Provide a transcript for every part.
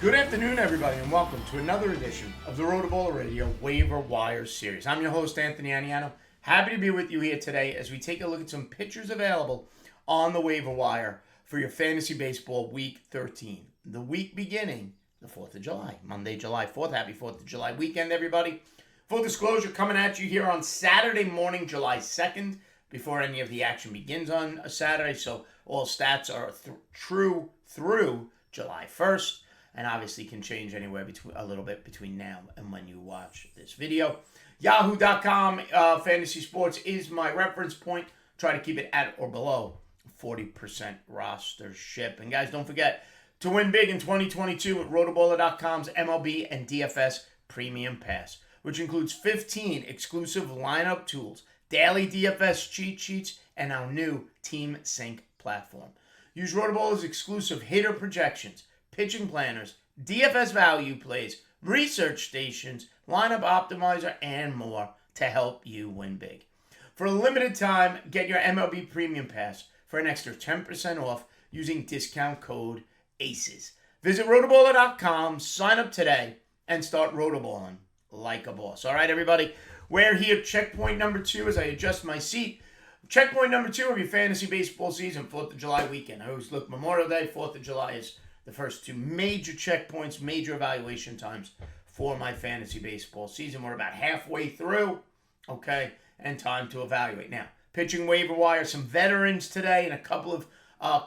Good afternoon, everybody, and welcome to another edition of the RotoBaller Radio Waiver Wire Series. I'm your host, Anthony Aniano. Happy to be with you here today as we take a look at some pitchers available on the waiver wire for your fantasy baseball week 13. The week beginning the 4th of July, Monday, July 4th. Happy 4th of July weekend, everybody. Full disclosure, coming at you here on Saturday morning, July 2nd, before any of the action begins on a Saturday. So all stats are true through July 1st. And obviously can change anywhere between a little bit between now and when you watch this video. Yahoo.com Fantasy Sports is my reference point. Try to keep it at or below 40% rostership. And guys, don't forget to win big in 2022 with rotoballer.com's MLB and DFS Premium Pass, which includes 15 exclusive lineup tools, daily DFS cheat sheets, and our new Team Sync platform. Use RotoBaller's exclusive hitter projections, pitching planners, DFS value plays, research stations, lineup optimizer, and more to help you win big. For a limited time, get your MLB Premium Pass for an extra 10% off using discount code ACES. Visit rotoballer.com, sign up today, and start rotoballing like a boss. All right, everybody, we're here. Checkpoint number 2 as I adjust my seat. Checkpoint number 2 of your fantasy baseball season, 4th of July weekend. I always look Memorial Day, 4th of July is the first 2 major checkpoints, major evaluation times for my fantasy baseball season. We're about halfway through, okay, and time to evaluate. Now, pitching waiver wire, some veterans today, and a couple of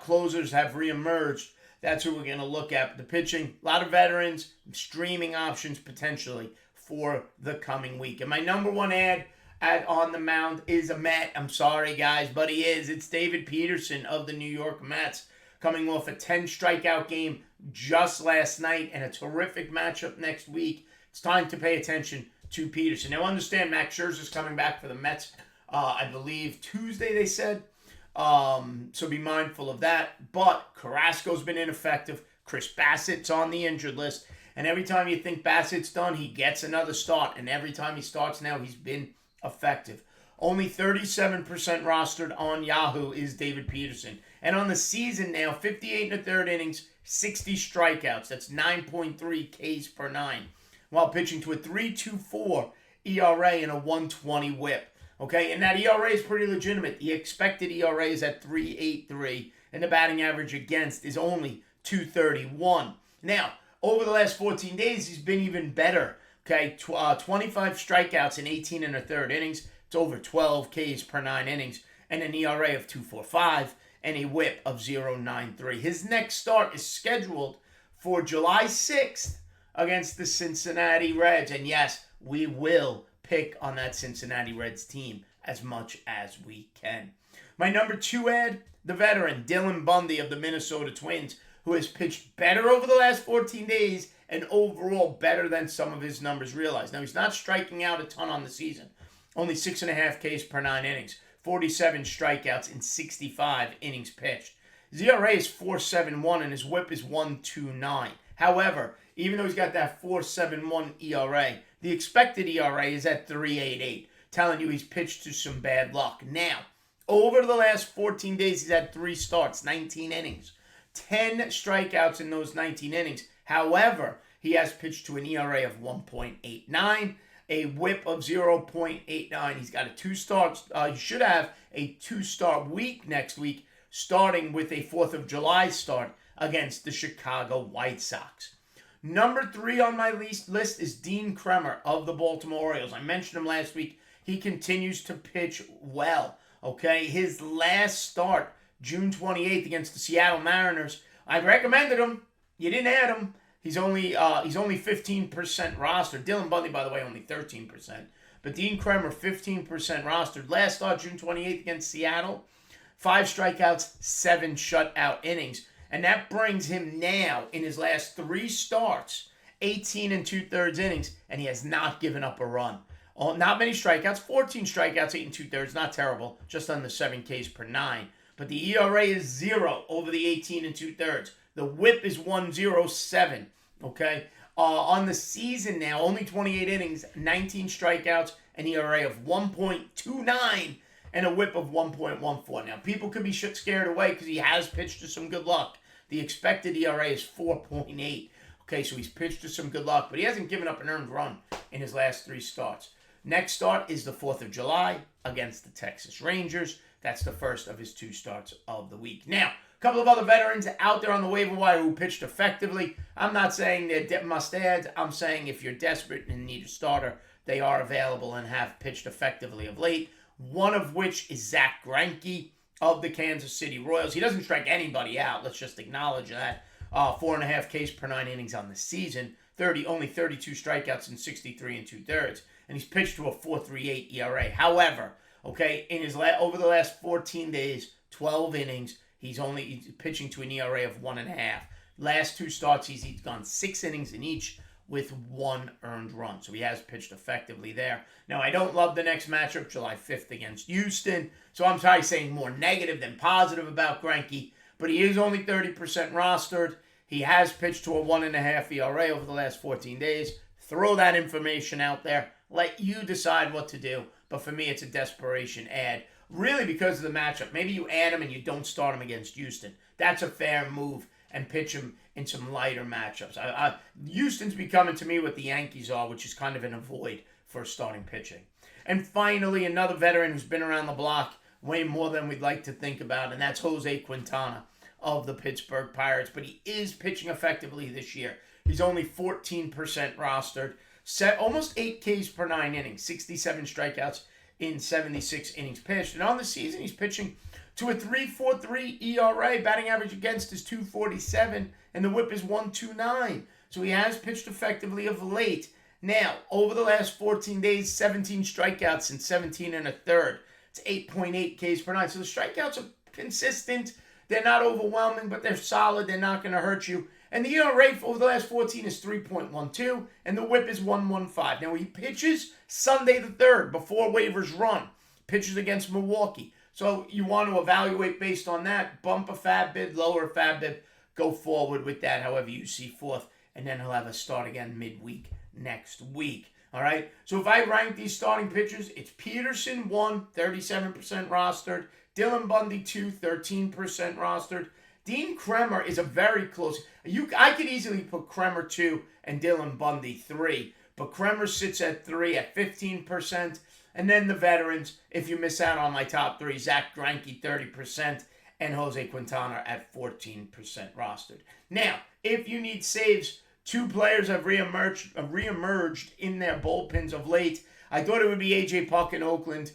closers have reemerged. That's who we're going to look at. The pitching, a lot of veterans, streaming options potentially for the coming week. And my number one ad on the mound is a Met. I'm sorry, guys, but he is. It's David Peterson of the New York Mets, coming off a 10 strikeout game just last night and a terrific matchup next week. It's time to pay attention to Peterson. Now, understand Max Scherzer's coming back for the Mets, I believe Tuesday, they said. So be mindful of that. But Carrasco's been ineffective. Chris Bassett's on the injured list. And every time you think Bassett's done, he gets another start. And every time he starts now, he's been effective. Only 37% rostered on Yahoo is David Peterson. And on the season now, 58 and a third innings, 60 strikeouts. That's 9.3 Ks per 9. While pitching to a 3.24 ERA and a 120 whip. Okay, and that ERA is pretty legitimate. The expected ERA is at 3.83, and the batting average against is only 2.31. Now, over the last 14 days, he's been even better. Okay, 25 strikeouts in 18 and a third innings. It's over 12 Ks per 9 innings, and an ERA of 2.45 and a whip of 0.93. His next start is scheduled for July 6th against the Cincinnati Reds. And yes, we will pick on that Cincinnati Reds team as much as we can. My number 2 ad, the veteran Dylan Bundy of the Minnesota Twins, who has pitched better over the last 14 days and overall better than some of his numbers realize. Now, he's not striking out a ton on the season. Only 6.5 Ks per 9 innings, 47 strikeouts in 65 innings pitched. His ERA is 4.71 and his whip is 1.29. However, even though he's got that 4.71 ERA, the expected ERA is at 3.88, telling you he's pitched to some bad luck. Now, over the last 14 days, he's had 3 starts, 19 innings, 10 strikeouts in those 19 innings. However, he has pitched to an ERA of 1.89, a whip of 0.89. He's got a 2 starts. He should have a 2-start week next week, starting with a 4th of July start against the Chicago White Sox. Number 3 on my list is Dean Kremer of the Baltimore Orioles. I mentioned him last week. He continues to pitch well. Okay, his last start, June 28th against the Seattle Mariners, I recommended him. You didn't add him. He's only 15% rostered. Dylan Bundy, by the way, only 13%. But Dean Kremer, 15% rostered. Last start, June 28th against Seattle, 5 strikeouts, 7 shutout innings. And that brings him now, in his last 3 starts, 18 and 2/3 innings, and he has not given up a run. Not many strikeouts, 14 strikeouts, 8 and 2/3, not terrible, just under 7 Ks per 9. But the ERA is 0 over the 18 and 2/3. The whip is 1.07, okay? On the season now, only 28 innings, 19 strikeouts, an ERA of 1.29, and a whip of 1.14. Now, people could be scared away because he has pitched to some good luck. The expected ERA is 4.8. Okay, so he's pitched to some good luck, but he hasn't given up an earned run in his last 3 starts. Next start is the 4th of July against the Texas Rangers. That's the first of his 2 starts of the week. Now, a couple of other veterans out there on the waiver wire who pitched effectively. I'm not saying they're must-adds. I'm saying if you're desperate and need a starter, they are available and have pitched effectively of late. One of which is Zack Greinke of the Kansas City Royals. He doesn't strike anybody out. Let's just acknowledge that. 4.5 Ks per 9 innings on the season. Only 32 strikeouts in 63 2/3. And he's pitched to a 4.38 ERA. However, okay, in his over the last 14 days, 12 innings, he's pitching to an ERA of 1.5. Last 2 starts, he's gone 6 innings in each with 1 earned run. So he has pitched effectively there. Now, I don't love the next matchup, July 5th against Houston. So I'm sorry saying more negative than positive about Greinke. But he is only 30% rostered. He has pitched to a 1.5 ERA over the last 14 days. Throw that information out there. Let you decide what to do. But for me, it's a desperation add. Really because of the matchup. Maybe you add him and you don't start him against Houston. That's a fair move. And pitch him in some lighter matchups. Houston's becoming to me what the Yankees are, which is kind of in a void for starting pitching. And finally, another veteran who's been around the block way more than we'd like to think about, and that's Jose Quintana of the Pittsburgh Pirates. But he is pitching effectively this year. He's only 14% rostered. Almost 8 Ks per 9 innings, 67 strikeouts in 76 innings pitched. And on the season, he's pitching to a 3.43 ERA. Batting average against is 2.47, and the whip is 1.29. So he has pitched effectively of late. Now, over the last 14 days, 17 strikeouts in 17 1/3. It's 8.8 Ks per 9. So the strikeouts are consistent. They're not overwhelming, but they're solid. They're not going to hurt you. And the ERA over the last 14 is 3.12, and the whip is 1.15. Now, he pitches Sunday the 3rd before waivers run. Pitches against Milwaukee. So you want to evaluate based on that. Bump a fab bid, lower a fab bid. Go forward with that however you see forth. And then he'll have a start again midweek next week. All right? So if I rank these starting pitchers, it's Peterson 1, 37% rostered. Dylan Bundy 2, 13% rostered. Dean Kremer is a very close. I could easily put Kremer 2 and Dylan Bundy 3. But Kremer sits at 3 at 15%. And then the veterans, if you miss out on my top 3, Zack Greinke 30% and Jose Quintana at 14% rostered. Now, if you need saves, 2 players have reemerged in their bullpens of late. I thought it would be A.J. Puck in Oakland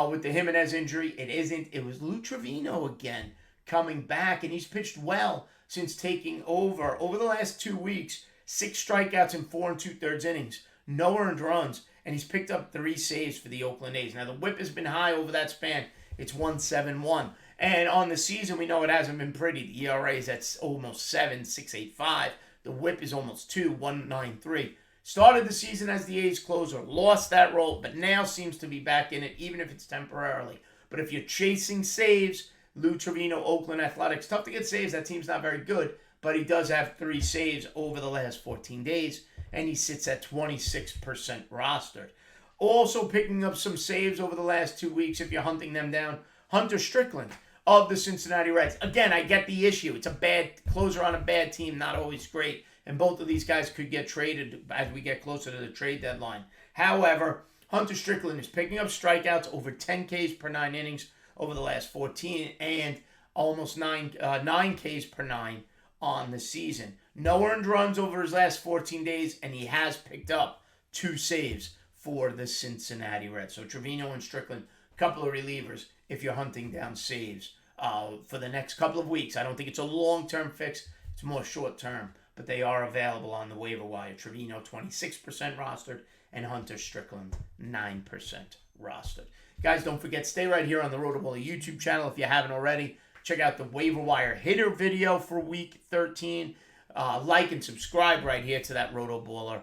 with the Jimenez injury. It isn't. It was Lou Trevino again coming back, and he's pitched well since taking over. Over the last 2 weeks, 6 strikeouts in 4 2/3 innings, no earned runs. And he's picked up 3 saves for the Oakland A's. Now, the whip has been high over that span. It's 1.71. And on the season, we know it hasn't been pretty. The ERA is at almost 7, 6.85. The whip is almost 2, 1.93. Started the season as the A's closer. Lost that role, but now seems to be back in it, even if it's temporarily. But if you're chasing saves, Lou Trevino, Oakland Athletics, tough to get saves. That team's not very good. But he does have 3 saves over the last 14 days. And he sits at 26% rostered. Also picking up some saves over the last 2 weeks if you're hunting them down. Hunter Strickland of the Cincinnati Reds. Again, I get the issue. It's a bad closer on a bad team, not always great. And both of these guys could get traded as we get closer to the trade deadline. However, Hunter Strickland is picking up strikeouts over 10 Ks per 9 innings over the last 14 and almost 9 Ks per 9 on the season. No earned runs over his last 14 days, and he has picked up 2 saves for the Cincinnati Reds. So Trevino and Strickland, a couple of relievers if you're hunting down saves for the next couple of weeks. I don't think it's a long-term fix. It's more short-term, but they are available on the waiver wire. Trevino, 26% rostered, and Hunter Strickland, 9% rostered. Guys, don't forget, stay right here on the RotoBaller YouTube channel if you haven't already. Check out the waiver wire hitter video for week 13. Like and subscribe right here to that RotoBaller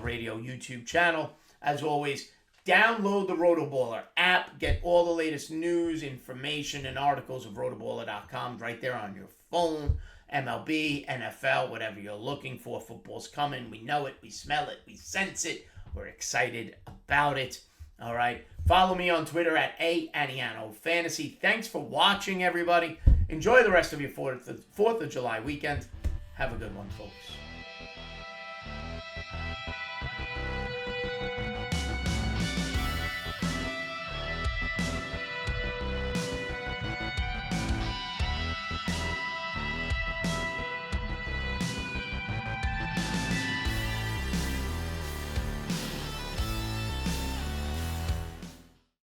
radio YouTube channel. As always, download the RotoBaller app. Get all the latest news, information, and articles of rotoballer.com right there on your phone. MLB, NFL, whatever you're looking for. Football's coming. We know it. We smell it. We sense it. We're excited about it. All right. Follow me on Twitter at Aniano Fantasy. Thanks for watching, everybody. Enjoy the rest of your 4th of July weekend. Have a good one, folks.